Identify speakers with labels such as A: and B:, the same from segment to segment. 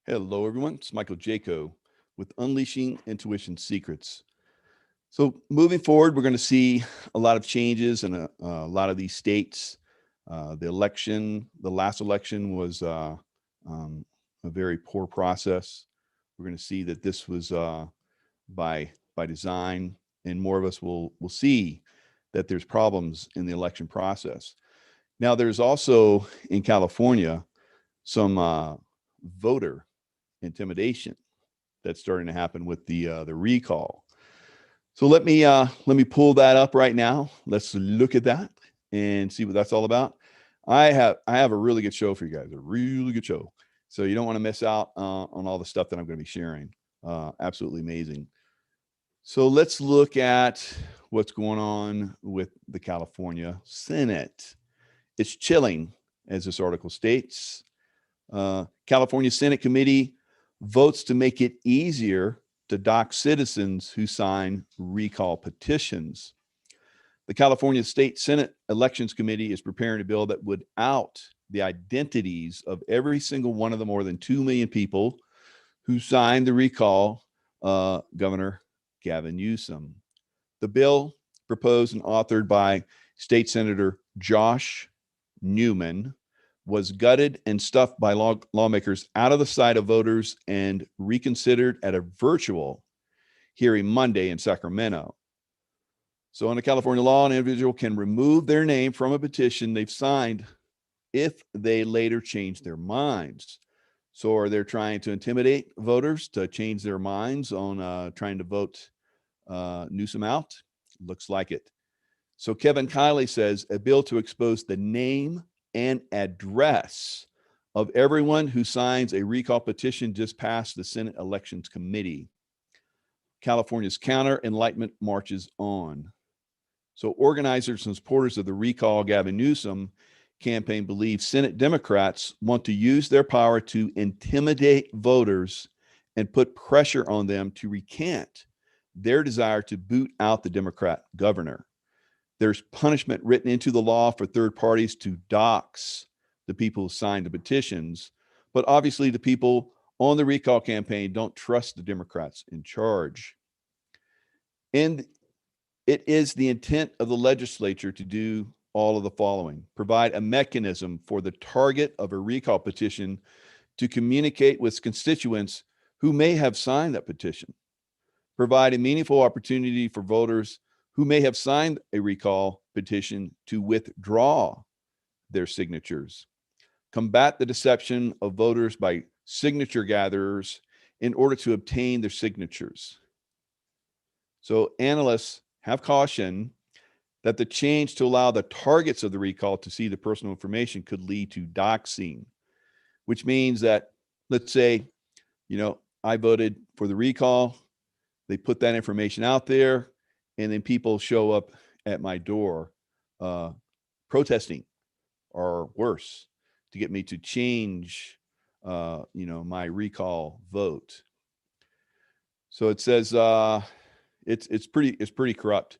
A: Hello, everyone. It's Michael Jaco with Unleashing Intuition Secrets. So moving forward, we're going to see a lot of changes in a lot of these states. The last election was a very poor process. We're going to see that this was by design, and more of us will see that there's problems in the election process. Now, there's also in California some voter intimidation that's starting to happen with the recall. So let me pull that up right now. Let's look at that and see what that's all about. I have a really good show for you guys, a really good show. So you don't want to miss out on all the stuff that I'm going to be sharing. Absolutely amazing. So let's look at what's going on with the California Senate. It's chilling, as this article states. California Senate Committee votes to make it easier to dox citizens who sign recall petitions. The California State Senate Elections Committee is preparing a bill that would out the identities of every single one of the more than 2 million people who signed the recall Governor Gavin Newsom. The bill, proposed and authored by State Senator Josh Newman, was gutted and stuffed by lawmakers out of the sight of voters and reconsidered at a virtual hearing Monday in Sacramento. So under California law, an individual can remove their name from a petition they've signed if they later change their minds. So are they trying to intimidate voters to change their minds on trying to vote Newsom out? Looks like it. So Kevin Kiley says a bill to expose the name and address of everyone who signs a recall petition just passed the Senate Elections Committee. California's counter-enlightenment marches on. So organizers and supporters of the recall Gavin Newsom campaign believe Senate Democrats want to use their power to intimidate voters and put pressure on them to recant their desire to boot out the Democrat governor. There's punishment written into the law for third parties to dox the people who signed the petitions. But obviously the people on the recall campaign don't trust the Democrats in charge. And it is the intent of the legislature to do all of the following: provide a mechanism for the target of a recall petition to communicate with constituents who may have signed that petition, provide a meaningful opportunity for voters who may have signed a recall petition to withdraw their signatures, combat the deception of voters by signature gatherers in order to obtain their signatures. So analysts have cautioned that the change to allow the targets of the recall to see the personal information could lead to doxing, which means that, let's say, I voted for the recall, they put that information out there, and then people show up at my door protesting, or worse, to get me to change, my recall vote. So it says it's pretty corrupt.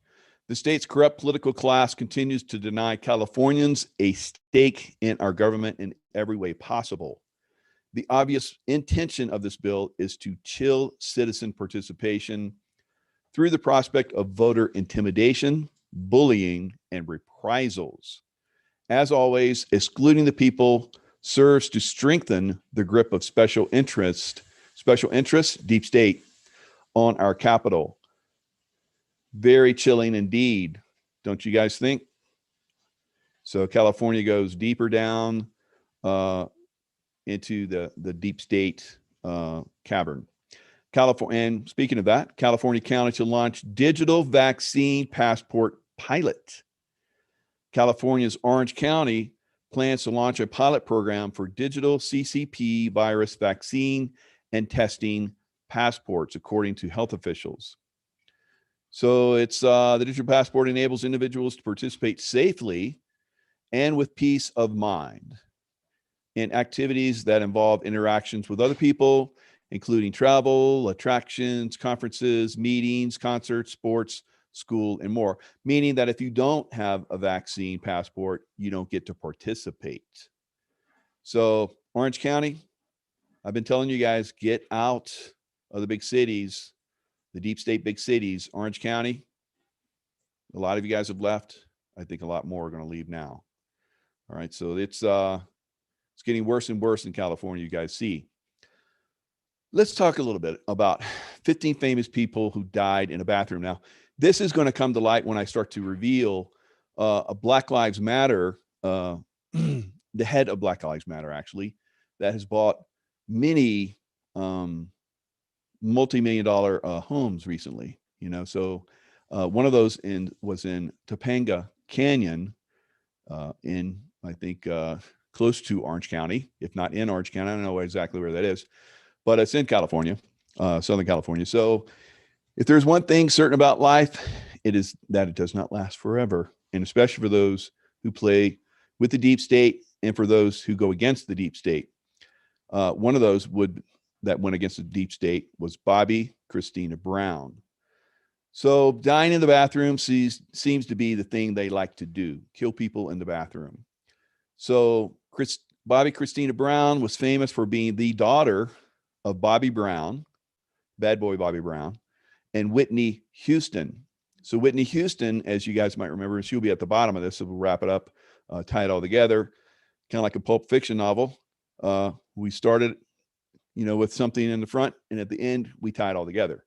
A: The state's corrupt political class continues to deny Californians a stake in our government in every way possible. The obvious intention of this bill is to chill citizen participation through the prospect of voter intimidation, bullying, and reprisals. As always, excluding the people serves to strengthen the grip of special interest, deep state, on our capital. Very chilling indeed, don't you guys think? So California goes deeper down into the deep state cavern. And speaking of that, California County to launch digital vaccine passport pilot. California's Orange County plans to launch a pilot program for digital CCP virus vaccine and testing passports, according to health officials. So it's the digital passport enables individuals to participate safely and with peace of mind in activities that involve interactions with other people, including travel, attractions, conferences, meetings, concerts, sports, school, and more. Meaning that if you don't have a vaccine passport, you don't get to participate. So Orange County, I've been telling you guys, get out of the big cities, the deep state big cities. Orange County, a lot of you guys have left. I think a lot more are going to leave now. All right, so it's getting worse and worse in California, you guys see. Let's talk a little bit about 15 famous people who died in a bathroom. Now, this is going to come to light when I start to reveal a Black Lives Matter, the head of Black Lives Matter, actually, that has bought many multi-million-dollar homes recently. You know, so one of those was in Topanga Canyon, in I think close to Orange County, if not in Orange County. I don't know exactly where that is, but it's in California, Southern California. So if there's one thing certain about life, it is that it does not last forever. And especially for those who play with the deep state and for those who go against the deep state. One of those that went against the deep state was Bobby Christina Brown. So dying in the bathroom seems to be the thing they like to do, kill people in the bathroom. So Bobby Christina Brown was famous for being the daughter of Bobby Brown, bad boy Bobby Brown, and Whitney Houston. So Whitney Houston, as you guys might remember, she'll be at the bottom of this, so we'll wrap it up, tie it all together, kind of like a Pulp Fiction novel. We started, with something in the front, and at the end, we tie it all together.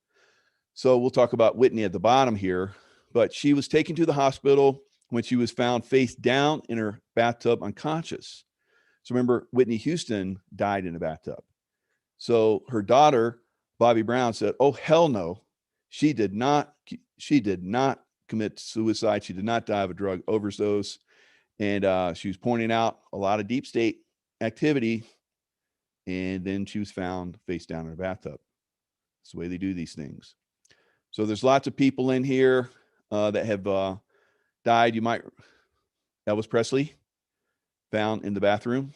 A: So we'll talk about Whitney at the bottom here, but she was taken to the hospital when she was found face down in her bathtub unconscious. So remember, Whitney Houston died in a bathtub. So her daughter, Bobby Brown, said, "Oh, hell no. She did not commit suicide. She did not die of a drug overdose." And she was pointing out a lot of deep state activity. And then she was found face down in a bathtub. That's the way they do these things. So there's lots of people in here that have died. Elvis Presley, found in the bathroom,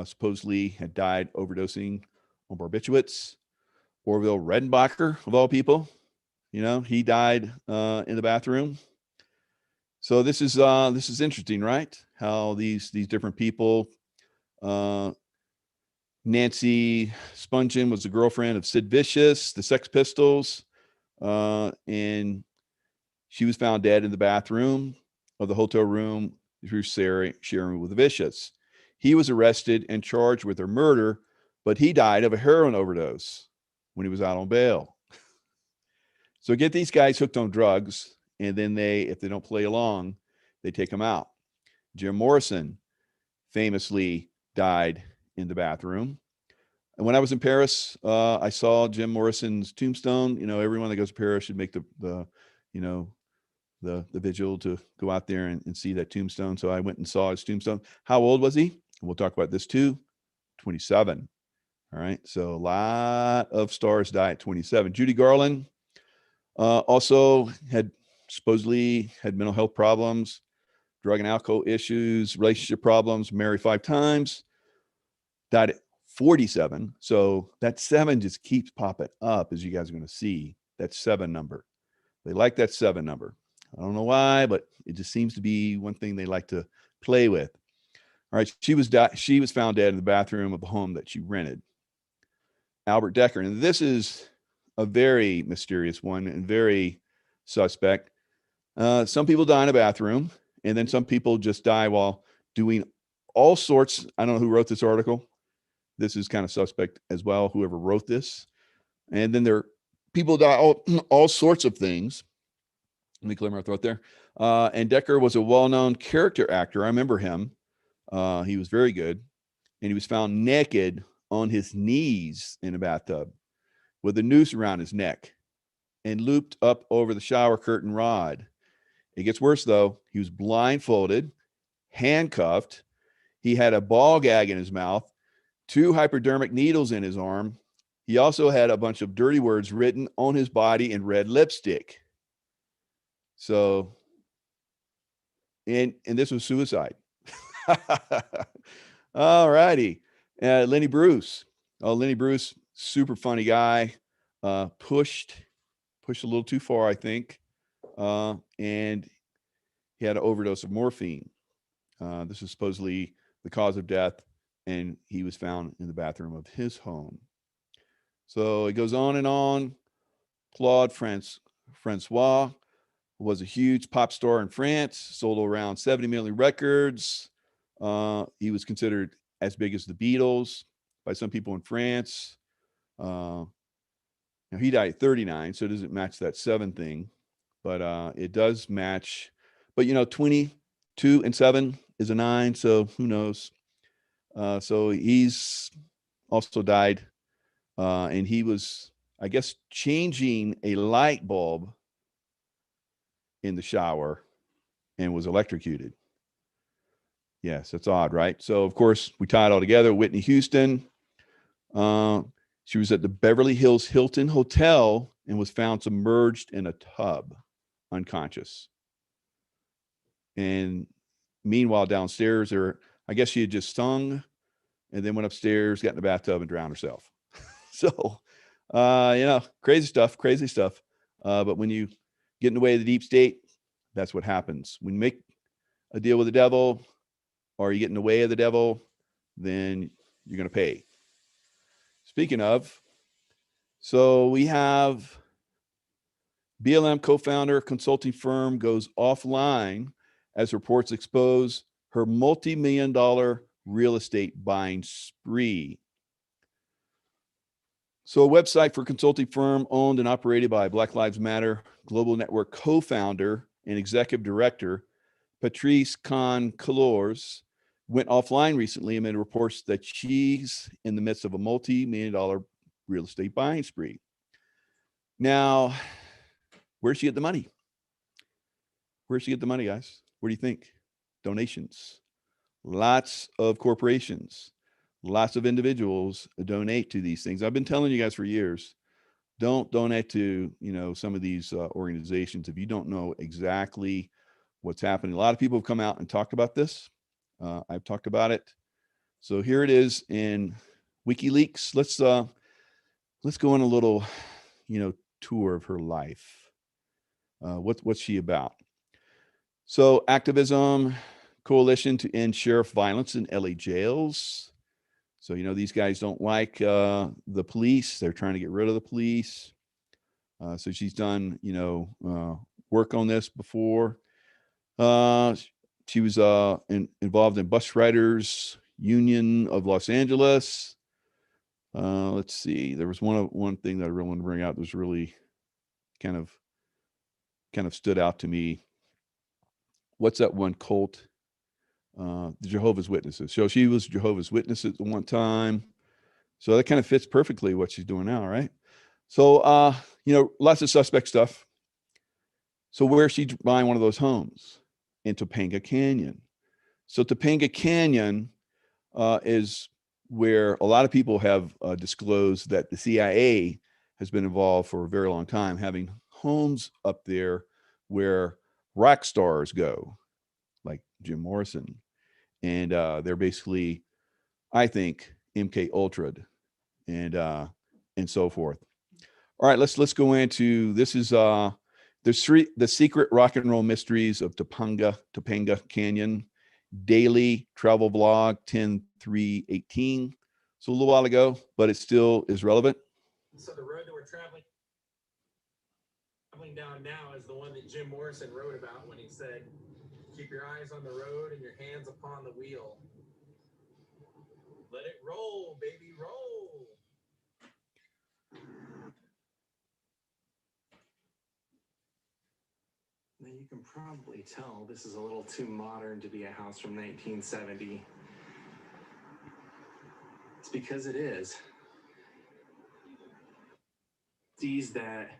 A: supposedly had died overdosing on barbiturates. Orville Redenbacher, of all people, he died in the bathroom. So this is interesting, right? How these different people. Nancy Spungen was the girlfriend of Sid Vicious, the Sex Pistols, and she was found dead in the bathroom of the hotel room she was sharing with Vicious. He was arrested and charged with her murder, but he died of a heroin overdose when he was out on bail. So get these guys hooked on drugs, and then if they don't play along, they take them out. Jim Morrison famously died in the bathroom. And when I was in Paris, I saw Jim Morrison's tombstone. Everyone that goes to Paris should make the vigil to go out there and see that tombstone. So I went and saw his tombstone. How old was he? We'll talk about this too. 27. All right. So a lot of stars die at 27. Judy Garland also supposedly had mental health problems, drug and alcohol issues, relationship problems, married 5 times, died at 47. So that 7 just keeps popping up, as you guys are going to see. That 7 number. They like that 7 number. I don't know why, but it just seems to be one thing they like to play with. All right. She was found dead in the bathroom of a home that she rented. Albert Decker. And this is a very mysterious one and very suspect. Some people die in a bathroom, and then some people just die while doing all sorts. I don't know who wrote this article. This is kind of suspect as well, whoever wrote this. And then people die all sorts of things. Let me clear my throat there. And Decker was a well-known character actor. I remember him. He was very good. And he was found naked on his knees in a bathtub with a noose around his neck and looped up over the shower curtain rod. It gets worse, though. He was blindfolded, handcuffed. He had a ball gag in his mouth, 2 hypodermic needles in his arm. He also had a bunch of dirty words written on his body in red lipstick. So, and this was suicide. All righty. Lenny Bruce. Oh, Lenny Bruce, super funny guy. Pushed a little too far, I think. And he had an overdose of morphine. This is supposedly the cause of death. and he was found in the bathroom of his home. So it goes on and on. Claude Francois was a huge pop star in France, sold around 70 million records. He was considered as big as the Beatles by some people in France. Now he died at 39, so it doesn't match that 7 thing, but it does match. But 22 and 7 is a 9, so who knows? So he's also died, and he was, I guess, changing a light bulb in the shower and was electrocuted. Yes, that's odd, right? So of course we tie it all together. Whitney Houston, she was at the Beverly Hills Hilton Hotel and was found submerged in a tub, unconscious. And meanwhile, downstairs, I guess she had just sung and then went upstairs, got in the bathtub and drowned herself. So, crazy stuff. But when you get in the way of the deep state, that's what happens. When you make a deal with the devil, or you get in the way of the devil, then you're going to pay. Speaking of, so we have BLM co-founder consulting firm goes offline as reports expose her multi-million-dollar real estate buying spree. So a website for consulting firm owned and operated by Black Lives Matter Global Network co-founder and executive director, Patrice Khan-Cullors, went offline recently amid reports that she's in the midst of a multi-million-dollar real estate buying spree. Now, where's she get the money? Where's she get the money, guys? What do you think? Donations. Lots of corporations, lots of individuals donate to these things. I've been telling you guys for years, don't donate to, some of these organizations if you don't know exactly what's happening. A lot of people have come out and talked about this. I've talked about it. So here it is in WikiLeaks. Let's go on a little, tour of her life. What's she about? So activism, coalition to end sheriff violence in LA jails. So, these guys don't like the police. They're trying to get rid of the police. So she's done, work on this before. She was involved in Bus Riders Union of Los Angeles. Let's see. There was one thing that I really want to bring out that was really kind of stood out to me. What's that one cult? The Jehovah's Witnesses. So she was Jehovah's Witness at one time. So that kind of fits perfectly what she's doing now, right? So, lots of suspect stuff. So where's she buying one of those homes? In Topanga Canyon. So Topanga Canyon is where a lot of people have disclosed that the CIA has been involved for a very long time, having homes up there where rock stars go, like Jim Morrison. And they're basically, I think, MK Ultra'd and so forth. All right, let's go into, this is the secret rock and roll mysteries of Topanga Canyon, daily travel vlog 10/3/18. So a little while ago, but it still is relevant.
B: So the road that we're traveling down now is the one that Jim Morrison wrote about when he said, "Keep your eyes on the road and your hands upon the wheel. Let it roll, baby, roll." Now you can probably tell this is a little too modern to be a house from 1970. It's because it is. These that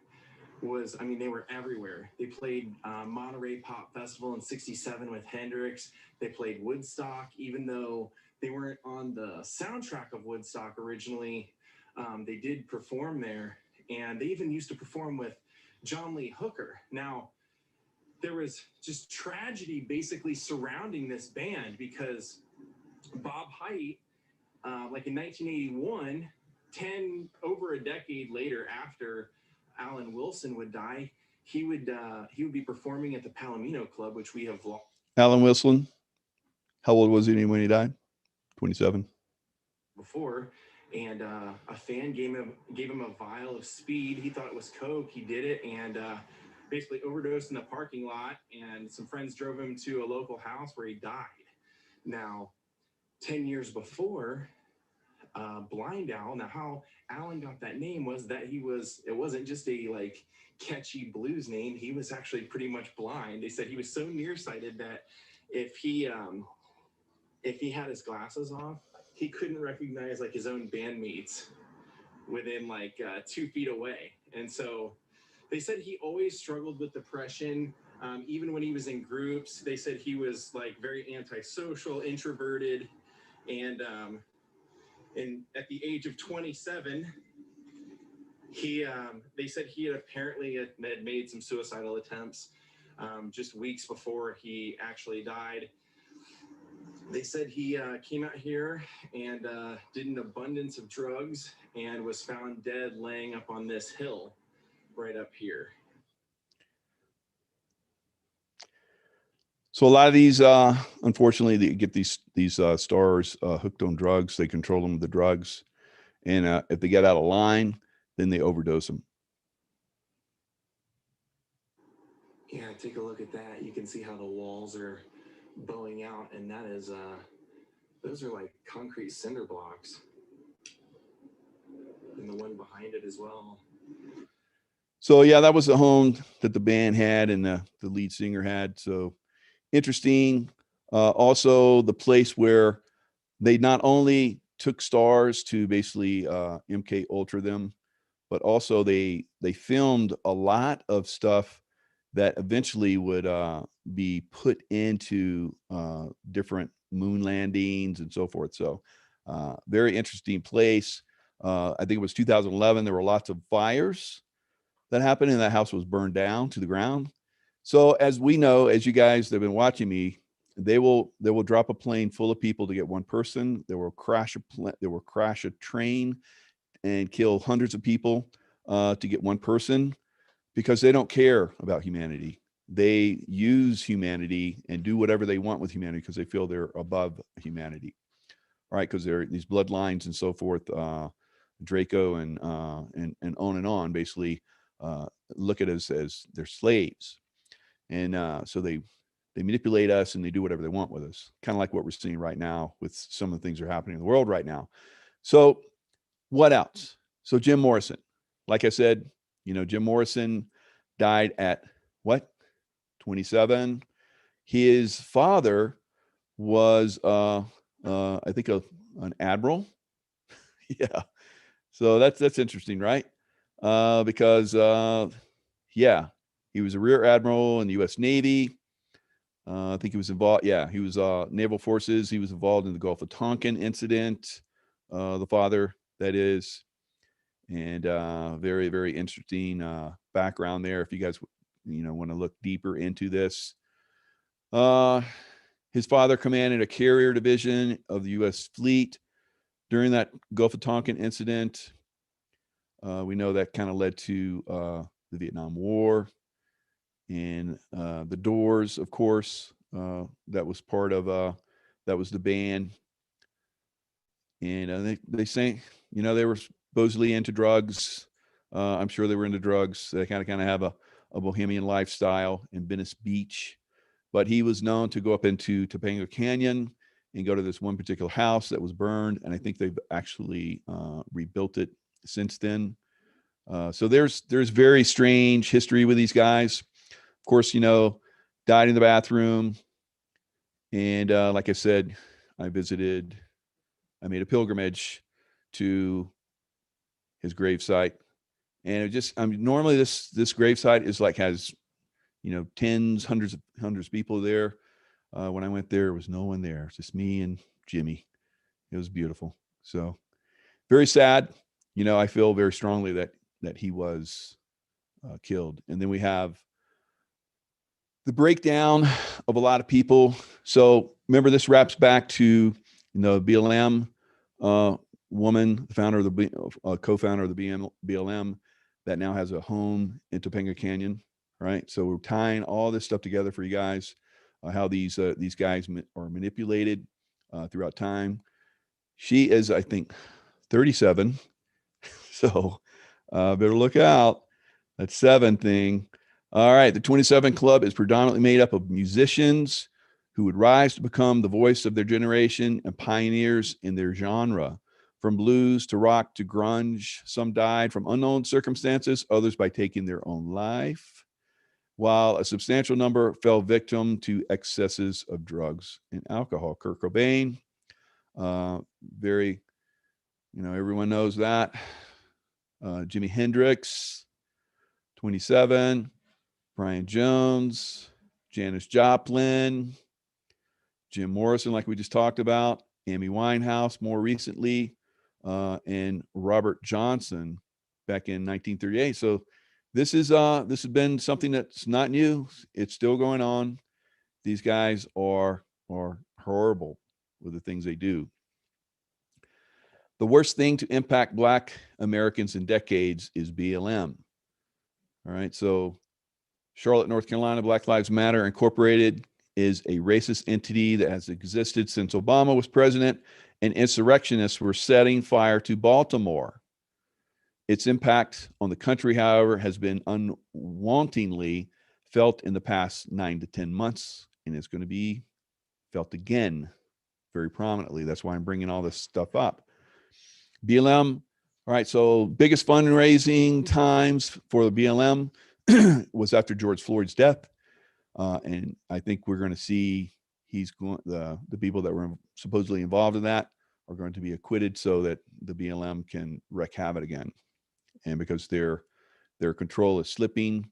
B: was, they were everywhere. They played Monterey Pop Festival in '67 with Hendrix. They played Woodstock, even though they weren't on the soundtrack of Woodstock originally. They did perform there, and they even used to perform with John Lee Hooker. Now, there was just tragedy basically surrounding this band because Bob Hyde, like in 1981, over a decade later after Alan Wilson would die, he would be performing at the Palomino Club, which we have.
A: Alan Wilson, how old was he when he died? 27.
B: before, and a fan gave him a vial of speed. He thought it was coke. He did it and basically overdosed in the parking lot. And some friends drove him to a local house where he died. Now, 10 years before, Blind Owl. Now, how Alan got that name was that it wasn't just a like catchy blues name. He was actually pretty much blind. They said he was so nearsighted that if he had his glasses off, he couldn't recognize like his own bandmates within like 2 feet away. And so they said he always struggled with depression. Even when he was in groups, they said he was like very antisocial, introverted, and at the age of 27, they said he had apparently made some suicidal attempts just weeks before he actually died. They said he came out here and did an abundance of drugs and was found dead laying up on this hill right up here.
A: So a lot of these, unfortunately, they get these stars hooked on drugs. They control them with the drugs, and if they get out of line, then they overdose them.
B: Yeah, take a look at that. You can see how the walls are bowing out, and that is those are like concrete cinder blocks, and the one behind it as well.
A: So yeah, that was the home that the band had and the lead singer had. So interesting. Also, the place where they not only took stars to basically MK Ultra them, but also they filmed a lot of stuff that eventually would be put into different moon landings and so forth. So very interesting place. I think it was 2011. There were lots of fires that happened, and that house was burned down to the ground. So as we know, as you guys that have been watching me, they will drop a plane full of people to get one person. They will crash a train and kill hundreds of people to get one person, because they don't care about humanity. They use humanity and do whatever they want with humanity because they feel they're above humanity, right? Because they're these bloodlines and so forth. Draco and on, basically look at us as their slaves. And so they manipulate us and they do whatever they want with us, kind of like what we're seeing right now with some of the things that are happening in the world right now. So what else? So Jim Morrison, like I said, Jim Morrison died at what? 27. His father was, I think, an admiral. Yeah. So that's interesting, right? Because, yeah, he was a rear admiral in the U.S. Navy. I think he was involved. Yeah, he was naval forces. He was involved in the Gulf of Tonkin incident. The father, that is. And very, very interesting background there. If you guys, want to look deeper into this, his father commanded a carrier division of the U.S. fleet during that Gulf of Tonkin incident. We know that kind of led to the Vietnam War, and the Doors, of course, that was part of that was the band. And they say, they were supposedly into drugs. I'm sure they were into drugs. They kind of have a bohemian lifestyle in Venice Beach. But he was known to go up into Topanga Canyon and go to this one particular house that was burned. And I think they've actually rebuilt it since then. So there's very strange history with these guys. Of course, died in the bathroom. And like I said, I made a pilgrimage to his gravesite. And normally this gravesite is like has, tens, hundreds of people there. When I went there was no one there. It's just me and Jimmy. It was beautiful. So very sad. I feel very strongly that he was killed. And then we have the breakdown of a lot of people. So remember, this wraps back to BLM woman, the founder of the co-founder of the BLM, that now has a home in Topanga Canyon, right? So we're tying all this stuff together for you guys, how these guys are manipulated throughout time. She is, I think, 37. So better look out. That 7 thing. All right. The 27 Club is predominantly made up of musicians who would rise to become the voice of their generation and pioneers in their genre. From blues to rock to grunge, some died from unknown circumstances, others by taking their own life, while a substantial number fell victim to excesses of drugs and alcohol. Kurt Cobain, very, everyone knows that. Jimi Hendrix, 27. Brian Jones, Janis Joplin, Jim Morrison, like we just talked about, Amy Winehouse more recently, and Robert Johnson back in 1938. So this has been something that's not new. It's still going on. These guys are horrible with the things they do. The worst thing to impact Black Americans in decades is BLM. All right, so Charlotte, North Carolina, Black Lives Matter Incorporated is a racist entity that has existed since Obama was president, and insurrectionists were setting fire to Baltimore. Its impact on the country, however, has been unwantingly felt in the past 9 to 10 months, and it's going to be felt again very prominently. That's why I'm bringing all this stuff up. BLM, all right, so biggest fundraising times for the BLM was after George Floyd's death. And I think we're going to see the people that were supposedly involved in that are going to be acquitted so that the BLM can wreak havoc again. And because their control is slipping,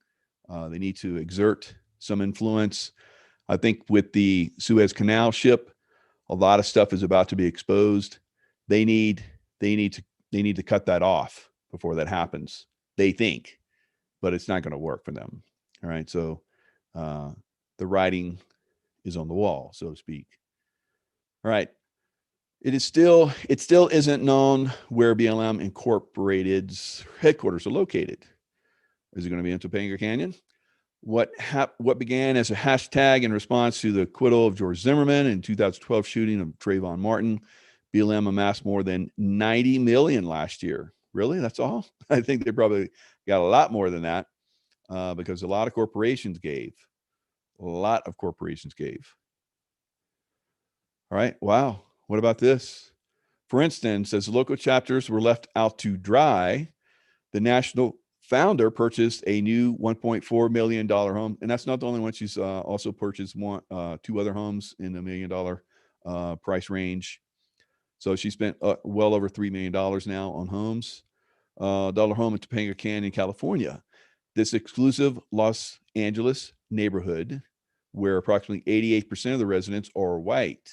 A: they need to exert some influence. I think with the Suez Canal ship, a lot of stuff is about to be exposed. They need to cut that off before that happens. They think, but it's not going to work for them. All right. So the writing is on the wall, so to speak. All right. It still isn't known where BLM Incorporated's headquarters are located. Is it going to be in Topanga Canyon? What began as a hashtag in response to the acquittal of George Zimmerman in 2012 shooting of Trayvon Martin, BLM amassed more than 90 million last year. Really? That's all? I think they probably got a lot more than that because a lot of corporations gave. All right. Wow. What about this? For instance, as local chapters were left out to dry, the national founder purchased a new $1.4 million home. And that's not the only one. She's also purchased 2 other homes in the $1 million price range. So she spent well over $3 million now on homes. Dollar home in Topanga Canyon, California. This exclusive Los Angeles neighborhood, where approximately 88% of the residents are white.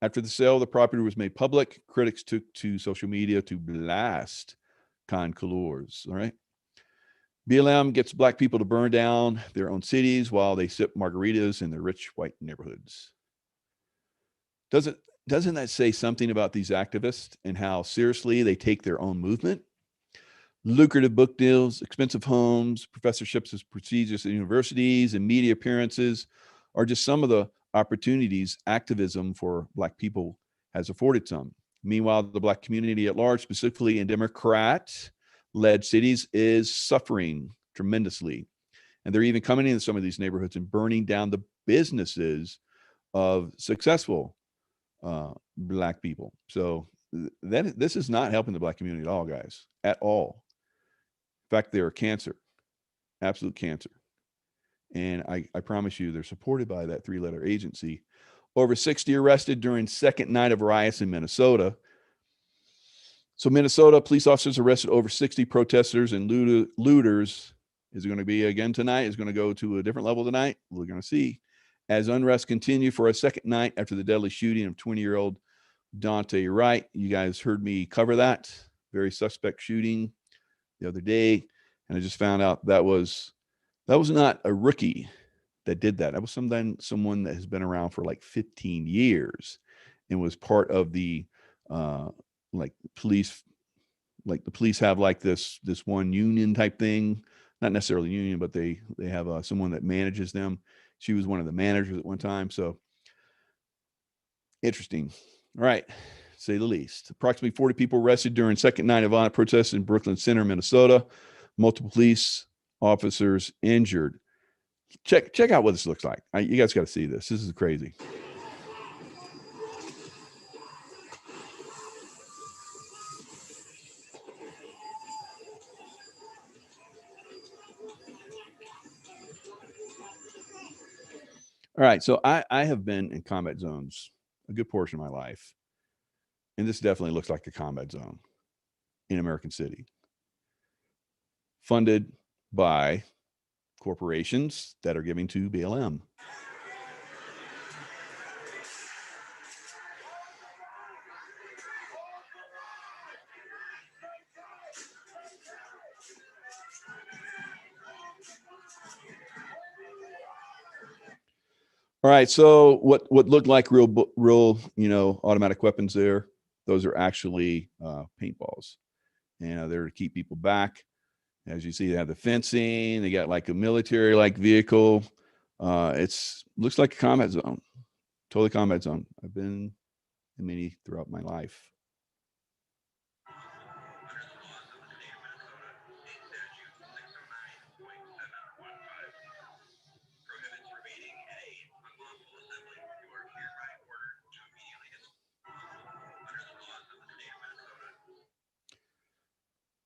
A: After the sale, the property was made public. Critics took to social media to blast concours. All right. BLM gets Black people to burn down their own cities while they sip margaritas in their rich white neighborhoods. Doesn't that say something about these activists and how seriously they take their own movement? Lucrative book deals, expensive homes, professorships as prestigious at universities, and media appearances are just some of the opportunities activism for Black people has afforded some. Meanwhile, the Black community at large, specifically in Democrat-led cities, is suffering tremendously. And they're even coming into some of these neighborhoods and burning down the businesses of successful Black people. So this is not helping the Black community at all, guys, at all. In fact, they're a cancer, absolute cancer. And I promise you, they're supported by that 3-letter agency. Over 60 arrested during second night of riots in Minnesota. So Minnesota police officers arrested over 60 protesters and looters. Is it going to be again tonight? Is it going to go to a different level tonight? We're going to see. As unrest continued for a second night after the deadly shooting of 20-year-old Daunte Wright. You guys heard me cover that. Very suspect shooting the other day. And I just found out that was not a rookie that did that. That was someone that has been around for like 15 years and was part of the police. Like the police have like this one union type thing, not necessarily union, but they have someone that manages them. She was one of the managers at one time. So interesting. All right. say the least. Approximately 40 people arrested during second night of violent protests in Brooklyn Center, Minnesota. Multiple police officers injured. Check out what this looks like. You guys got to see this. This is crazy. All right, so I have been in combat zones a good portion of my life, and this definitely looks like a combat zone in American City, funded by corporations that are giving to BLM. All right, so what looked like real, automatic weapons there, those are actually paintballs. And they're to keep people back. As you see, they have the fencing. They got like a military-like vehicle. Looks like a combat zone, totally combat zone. I've been in many throughout my life.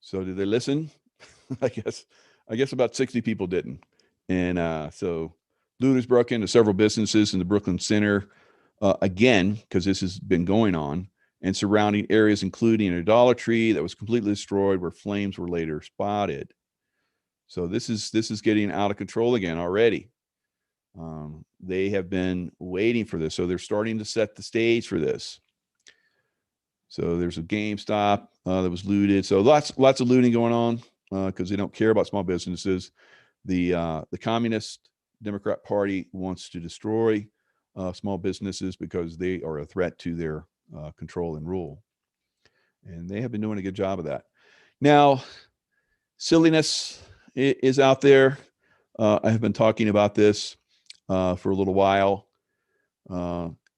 A: So did they listen? I guess about 60 people didn't. And so looters broke into several businesses in the Brooklyn Center again, because this has been going on, and surrounding areas, including a Dollar Tree that was completely destroyed, where flames were later spotted. So this is getting out of control again already. They have been waiting for this, so they're starting to set the stage for this. So there's a GameStop that was looted. So lots of looting going on because they don't care about small businesses. The Communist Democrat Party wants to destroy small businesses because they are a threat to their control and rule. And they have been doing a good job of that. Now, silliness is out there. I have been talking about this for a little while.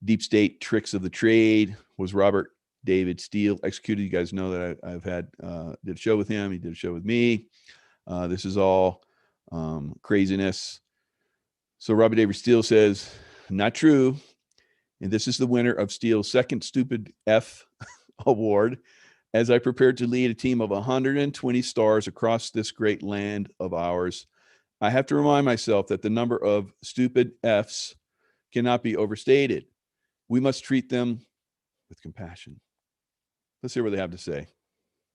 A: Deep state tricks of the trade. Was Robert David Steele executed? You guys know that I've had did a show with him. He did a show with me. This is all craziness. So Robert David Steele says, not true. And this is the winner of Steele's second Stupid F award. As I prepared to lead a team of 120 stars across this great land of ours, I have to remind myself that the number of stupid Fs cannot be overstated. We must treat them with compassion. Let's hear what they have to say.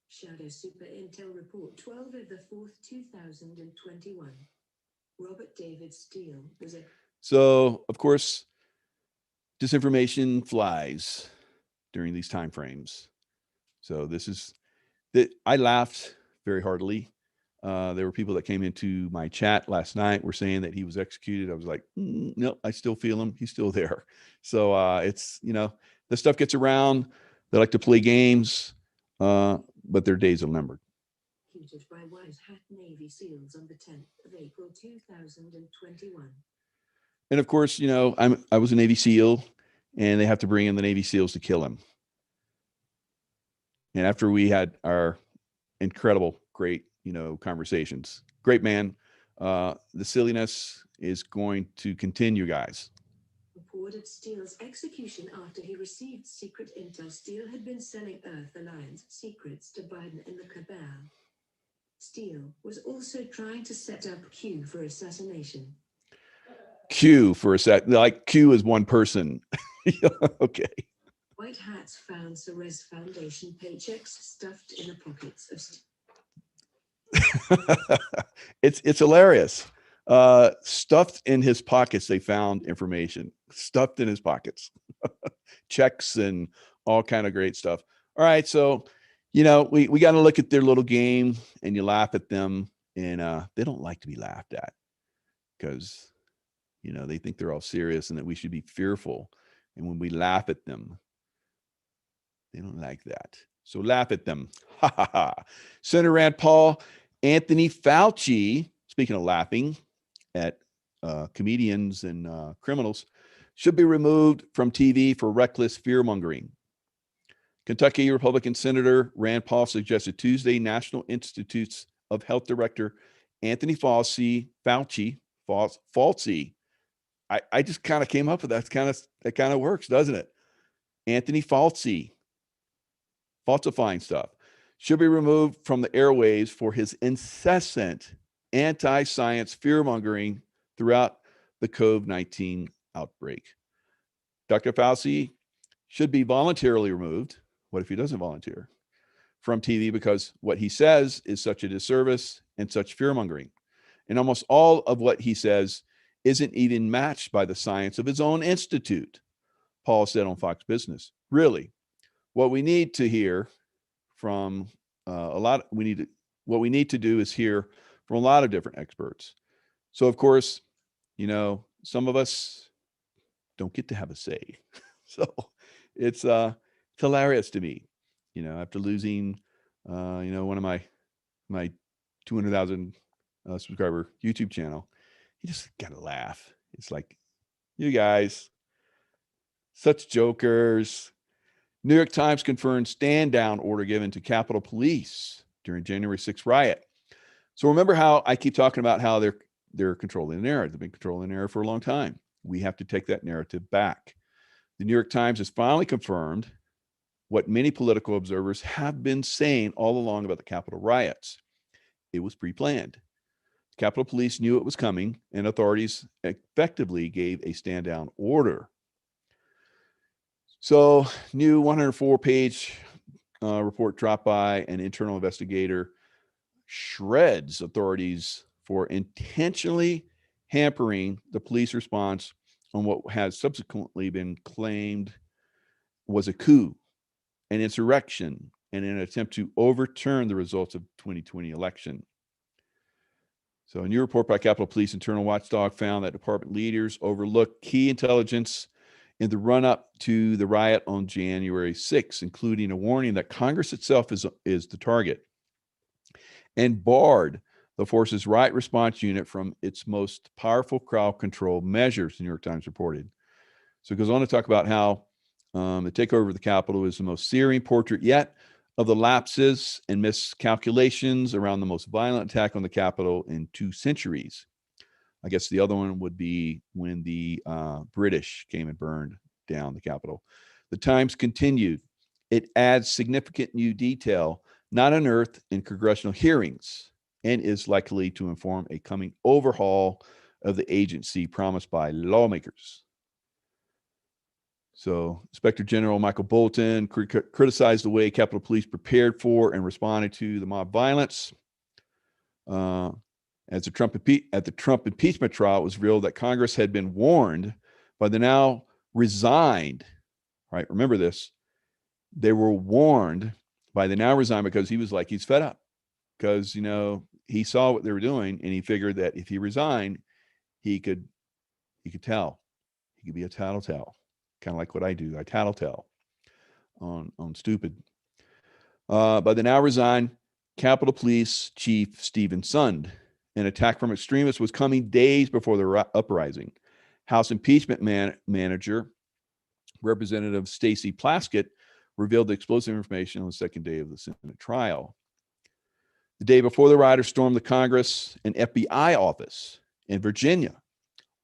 C: Shadow Super Intel Report 12 of the 4th, 2021. Robert David Steele was a...
A: So, of course, disinformation flies during these time frames. So this is that I laughed very heartily. There were people that came into my chat last night were saying that he was executed. I was like, no, I still feel him. He's still there. So it's, this stuff gets around. They like to play games, but their days are numbered.
C: Executed by White Hat Navy SEALs on the 10th of April 2021.
A: And of course, I was a Navy SEAL, and they have to bring in the Navy SEALs to kill him. And after we had our incredible, great, conversations, great man, the silliness is going to continue, guys.
C: Reported Steele's execution after he received secret intel. Steele had been selling 𝗨𝙗 secrets to Biden in the cabal. Steele was also trying to set up Q for assassination.
A: Q for a sec, like Q is one person. Okay.
C: White hats found 𝗨𝙗 Foundation paychecks stuffed in the pockets of
A: It's hilarious. Stuffed in his pockets, they found information stuffed in his pockets, checks and all kind of great stuff. All right, so we got to look at their little game, and you laugh at them, and they don't like to be laughed at because they think they're all serious and that we should be fearful. And when we laugh at them, they don't like that. So laugh at them. Ha ha ha. Senator Rand Paul, Anthony Fauci, speaking of laughing at comedians and criminals, should be removed from TV for reckless fear mongering. Kentucky Republican Senator Rand Paul suggested Tuesday National Institutes of Health Director Anthony Fauci, I just kind of came up with that. That kind of works, doesn't it? Anthony Fauci, falsifying stuff, should be removed from the airwaves for his incessant anti-science fear-mongering throughout the COVID-19 outbreak. Dr. Fauci should be voluntarily removed. What if he doesn't volunteer? From TV because what he says is such a disservice and such fear-mongering. And almost all of what he says isn't even matched by the science of his own institute, Paul said on Fox Business. Really, what we need to hear from what we need to do is hear from a lot of different experts. So, of course, you know, some of us don't get to have a say. So it's hilarious to me, you know, after losing, you know, one of my 200,000 subscriber YouTube channel, you just gotta laugh. It's like, you guys, such jokers. New York Times confirmed stand down order given to Capitol Police during January 6th riot. So remember how I keep talking about how they're controlling the narrative. They've been controlling the narrative for a long time. We have to take that narrative back. The New York Times has finally confirmed what many political observers have been saying all along about the Capitol riots. It was pre-planned. Capitol Police knew it was coming, and authorities effectively gave a stand-down order. So, new 104-page report dropped by an internal investigator shreds authorities for intentionally hampering the police response on what has subsequently been claimed was a coup, an insurrection, and an attempt to overturn the results of 2020 election. So a new report by Capitol Police internal watchdog found that department leaders overlooked key intelligence in the run-up to the riot on January 6th, including a warning that Congress itself is the target, and barred the force's riot response unit from its most powerful crowd control measures, the New York Times reported. So it goes on to talk about how the takeover of the Capitol is the most searing portrait yet of the lapses and miscalculations around the most violent attack on the Capitol in 2 centuries. I guess the other one would be when the British came and burned down the Capitol. The Times continued, it adds significant new detail not unearthed in congressional hearings and is likely to inform a coming overhaul of the agency promised by lawmakers. So Inspector General Michael Bolton criticized the way Capitol Police prepared for and responded to the mob violence. At the Trump impeachment trial, it was revealed that Congress had been warned by the now resigned, right? Remember this. They were warned by the now resigned because he was like, he's fed up because, you know, he saw what they were doing and he figured that if he resigned, he could tell. He could be a tattletale, kind of like what I do. I tattletale on stupid. By the now resigned Capitol Police Chief Stephen Sund, an attack from extremists was coming days before the uprising. House impeachment manager, Representative Stacey Plaskett, revealed the explosive information on the second day of the Senate trial. The day before the rioters stormed the Congress, an FBI office in Virginia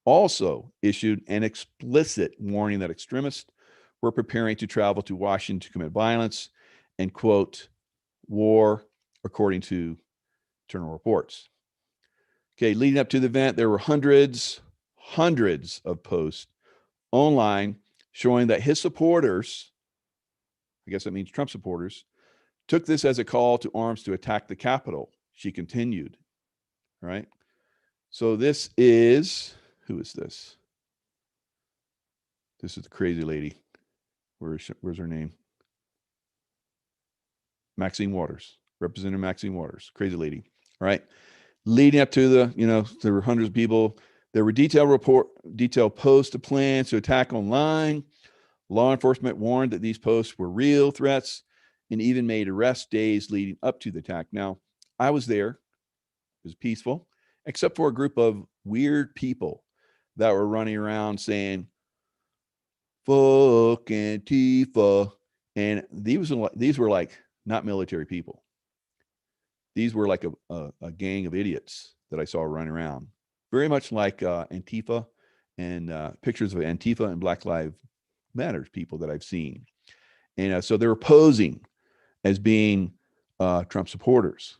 A: also issued an explicit warning that extremists were preparing to travel to Washington to commit violence and, quote, war, according to internal reports. Okay, leading up to the event, there were hundreds of posts online showing that his supporters, I guess that means Trump supporters, took this as a call to arms to attack the Capitol. She continued, right? So this is, who is this? This is the crazy lady. Where's her name? Maxine Waters, Representative Maxine Waters, crazy lady, right? Leading up to the, you know, there were hundreds of people. There were detailed posts of plans to attack online. Law enforcement warned that these posts were real threats and even made arrest days leading up to the attack. Now, I was there. It was peaceful, except for a group of weird people that were running around saying, fuck Antifa And these were like not military people. These were like a gang of idiots that I saw running around, very much like Antifa and pictures of Antifa and Black Lives Matter people that I've seen. And so they were posing as being Trump supporters.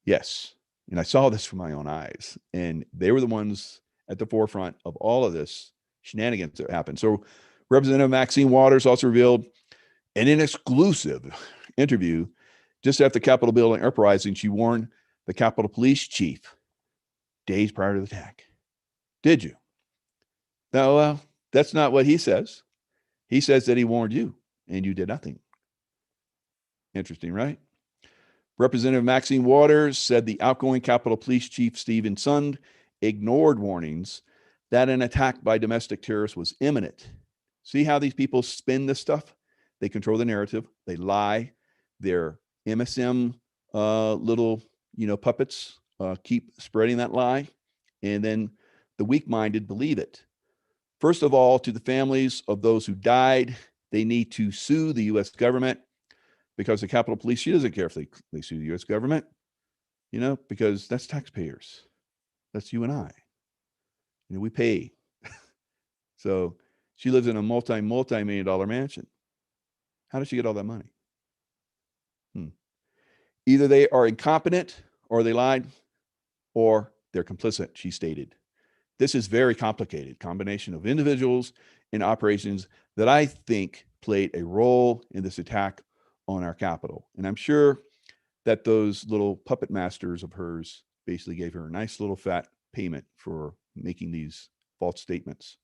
A: Yes. And I saw this with my own eyes. And they were the ones at the forefront of all of this shenanigans that happened. So Representative Maxine Waters also revealed in an exclusive interview just after the Capitol building uprising, she warned the Capitol Police chief days prior to the attack. Did you? No, that's not what he says. He says that he warned you and you did nothing. Interesting, right? Representative Maxine Waters said the outgoing Capitol Police Chief Stephen Sund ignored warnings that an attack by domestic terrorists was imminent. See how these people spin this stuff? They control the narrative. They lie. Their MSM little, puppets keep spreading that lie. And then the weak-minded believe it. First of all, to the families of those who died, they need to sue the U.S. government, because the Capitol Police, she doesn't care if they sue the U.S. government, because that's taxpayers. That's you and I. We pay. So she lives in a multi-million dollar mansion. How does she get all that money? Either they are incompetent, or they lied, or they're complicit, she stated. This is very complicated combination of individuals and operations that I think played a role in this attack on our Capitol. And I'm sure that those little puppet masters of hers basically gave her a nice little fat payment for making these false statements.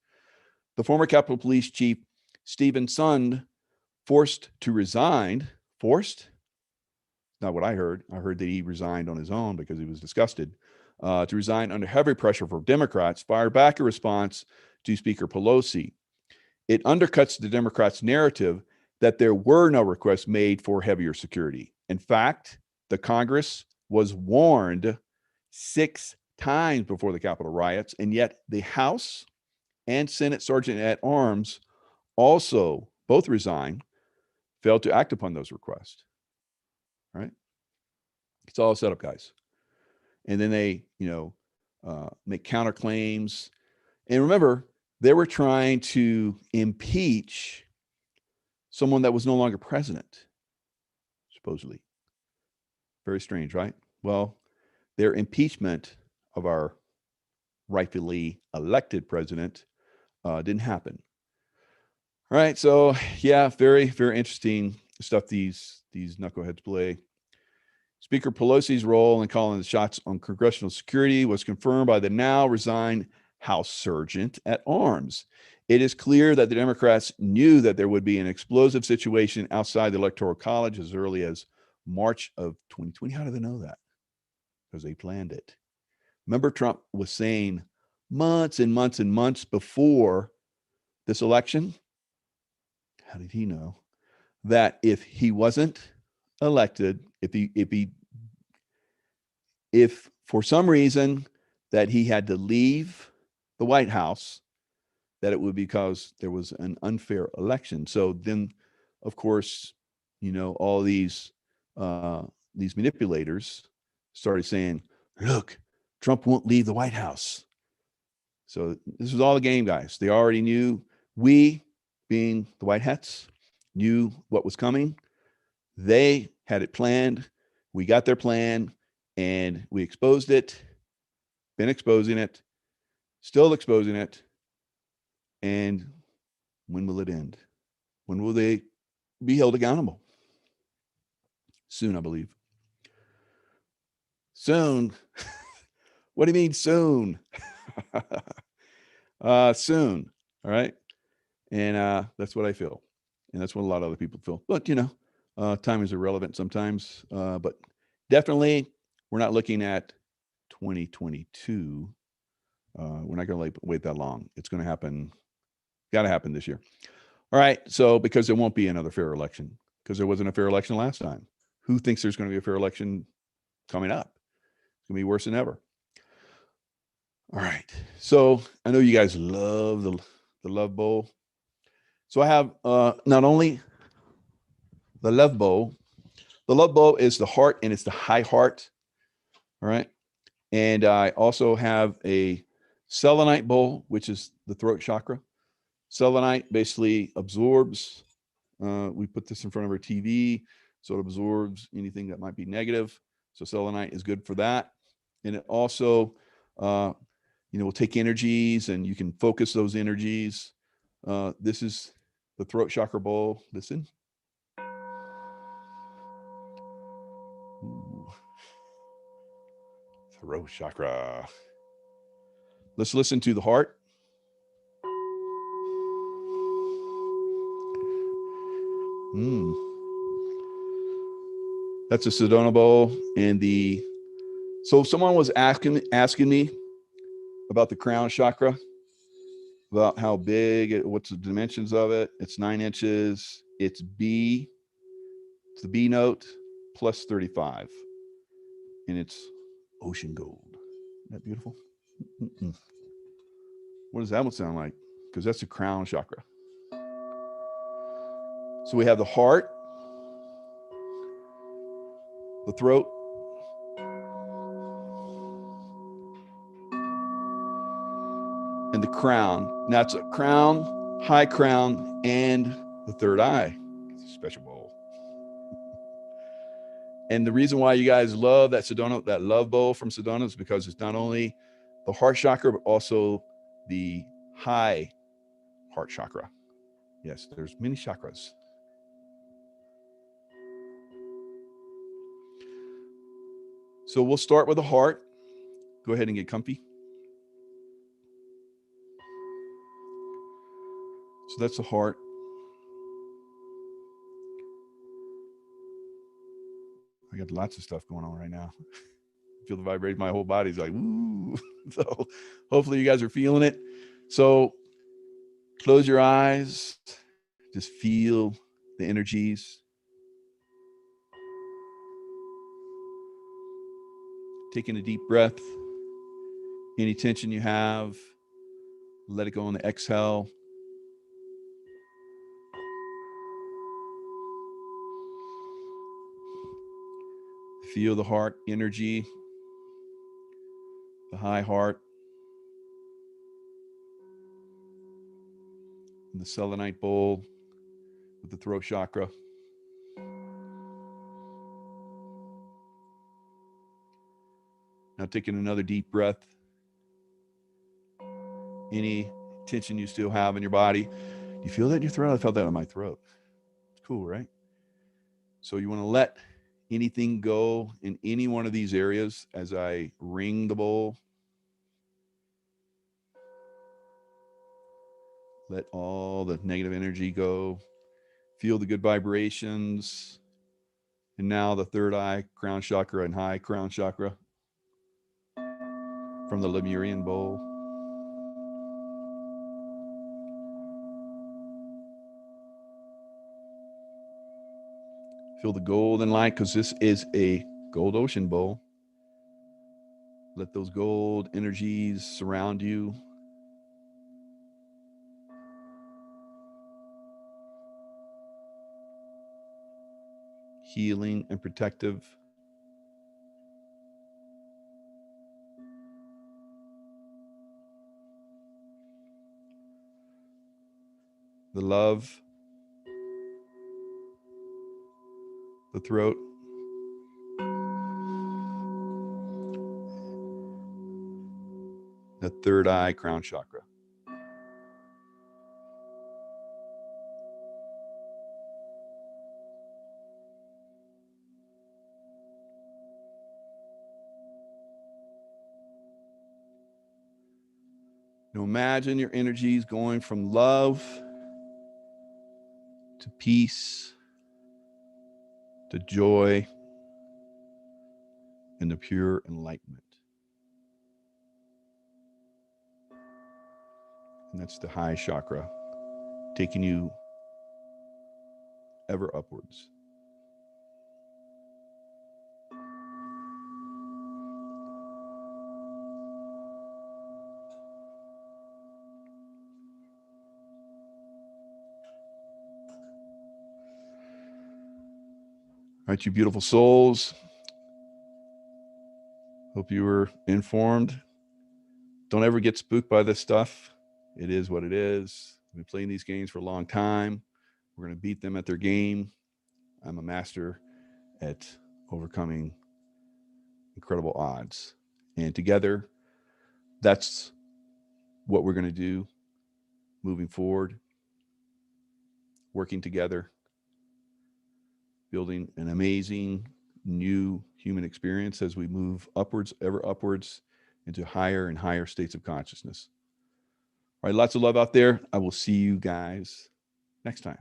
A: The former Capitol Police Chief, Stephen Sund, forced to resign. Forced? Not what I heard. I heard that he resigned on his own because he was disgusted. To resign under heavy pressure from Democrats, fired back a response to Speaker Pelosi. It undercuts the Democrats' narrative that there were no requests made for heavier security. In fact, the Congress was warned 6 times before the Capitol riots, and yet the House and Senate Sergeant at Arms also both resigned, failed to act upon those requests. Right? It's all set up, guys. And then they, make counterclaims. And remember, they were trying to impeach someone that was no longer president, supposedly. Very strange, right? Well, their impeachment of our rightfully elected president didn't happen. All right, so yeah, very, very interesting stuff these knuckleheads play. Speaker Pelosi's role in calling the shots on congressional security was confirmed by the now resigned House Sergeant at Arms. It is clear that the Democrats knew that there would be an explosive situation outside the Electoral College as early as March of 2020. How do they know that? Because they planned it. Remember, Trump was saying months and months and months before this election, how did he know that if he wasn't elected, if for some reason that he had to leave the White House, that it would be because there was an unfair election. So then, of course, all these manipulators started saying, look, Trump won't leave the White House. So this was all a game, guys. They already knew. We, being the white hats, knew what was coming. They had it planned. We got their plan and we exposed it, been exposing it, still exposing it. And when will it end? When will they be held accountable? Soon, I believe. Soon. What do you mean soon? Soon. All right. And that's what I feel. And that's what a lot of other people feel. But, time is irrelevant sometimes. But definitely, we're not looking at 2022. We're not going to wait that long. It's going to happen. Got to happen this year. All right. So, because there won't be another fair election, because there wasn't a fair election last time. Who thinks there's going to be a fair election coming up? It's going to be worse than ever. All right. So, I know you guys love the Love Bowl. So I have not only the love bowl. The love bowl is the heart, and it's the high heart. All right. And I also have a selenite bowl, which is the throat chakra. Selenite basically absorbs. We put this in front of our TV, so it absorbs anything that might be negative. So selenite is good for that. And it also, will take energies, and you can focus those energies. This is the throat chakra bowl. Listen. Ooh. Throat chakra. Let's listen to the heart. That's a Sedona bowl. And so someone was asking me about the crown chakra, about how big, what's the dimensions of it. It's 9 inches. It's the B note plus 35. And it's ocean gold. Isn't that beautiful? What does that one sound like? Because that's the crown chakra. So we have the heart, the throat, and the crown. Now it's a crown, high crown, and the third eye. It's a special bowl. And the reason why you guys love that Sedona, that love bowl from Sedona, is because it's not only the heart chakra, but also the high heart chakra. Yes, there's many chakras. So we'll start with the heart. Go ahead and get comfy. So that's the heart. I got lots of stuff going on right now. I feel the vibration. My whole body's like, woo. So hopefully you guys are feeling it. So close your eyes. Just feel the energies. Taking a deep breath. Any tension you have, let it go on the exhale. Feel the heart energy, the high heart, and the selenite bowl with the throat chakra. Now taking another deep breath. Any tension you still have in your body. Do you feel that in your throat? I felt that in my throat. It's cool, right? So you want to let anything go in any one of these areas as I ring the bowl. Let all the negative energy go. Feel the good vibrations. And now the third eye, crown chakra, and high crown chakra from the Lemurian bowl. Feel the golden light, because this is a gold ocean bowl. Let those gold energies surround you. Healing and protective. The love, the throat, the third eye, crown chakra. Now imagine your energies going from love to peace, to joy, and to pure enlightenment. And that's the high chakra, taking you ever upwards. right, you beautiful souls. Hope you were informed. Don't ever get spooked by this stuff. It is what it is. We've been playing these games for a long time. We're going to beat them at their game. I'm a master at overcoming incredible odds. And together, that's what we're going to do moving forward, working together, building an amazing new human experience as we move upwards, ever upwards, into higher and higher states of consciousness. All right, lots of love out there. I will see you guys next time.